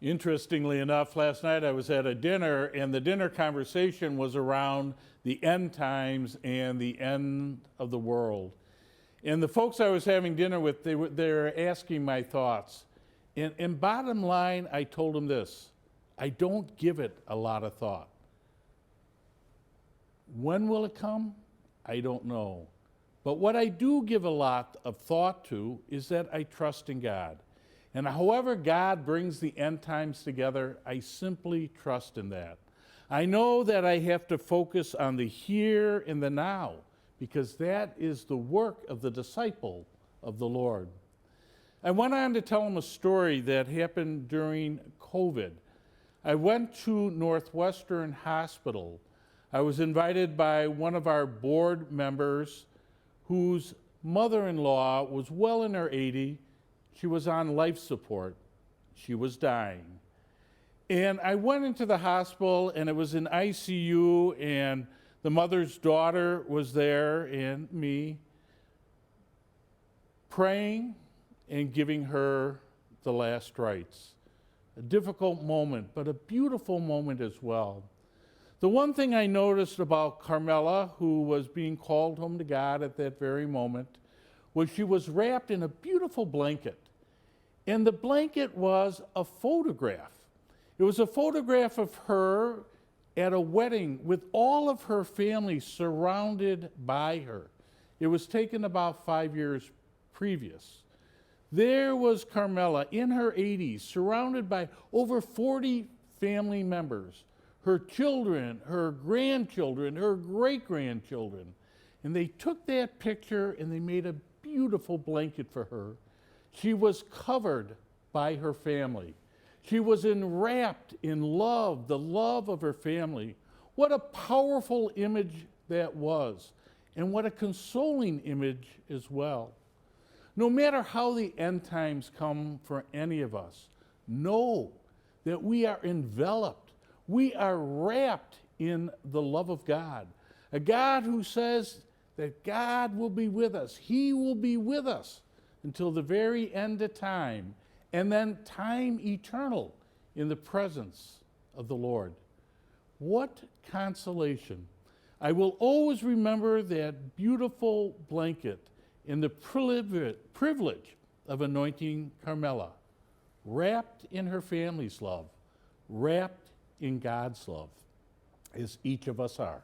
Interestingly enough, last night I was at a dinner, and the dinner conversation was around the end times and the end of the world. And the folks I was having dinner with, they were asking my thoughts. And bottom line, I told them this: I don't give it a lot of thought. When will it come? I don't know. But what I do give a lot of thought to is that I trust in God. And however God brings the end times together, I simply trust in that. I know that I have to focus on the here and the now, because that is the work of the disciple of the Lord. I went on to tell him a story that happened during COVID. I went to Northwestern Hospital. I was invited by one of our board members whose mother-in-law was well in her 80s. She was on life support. She was dying. And I went into the hospital, and it was in ICU, and the mother's daughter was there and me, praying and giving her the last rites. A difficult moment, but a beautiful moment as well. The one thing I noticed about Carmela, who was being called home to God at that very moment, was she was wrapped in a beautiful blanket. And the blanket was a photograph. It was a photograph of her at a wedding with all of her family surrounded by her. It was taken about 5 years previous. There was Carmela in her 80s, surrounded by over 40 family members, her children, her grandchildren, her great-grandchildren. And they took that picture and they made a beautiful blanket for her. She was covered by her family. She was enwrapped in love, the love of her family. What a powerful image that was, and what a consoling image as well. No matter how the end times come for any of us, know that we are enveloped, we are wrapped in the love of God. A God who says that God will be with us. He will be with us until the very end of time, and then time eternal in the presence of the Lord. What consolation. I will always remember that beautiful blanket and the privilege of anointing Carmela, wrapped in her family's love, wrapped in God's love, as each of us are.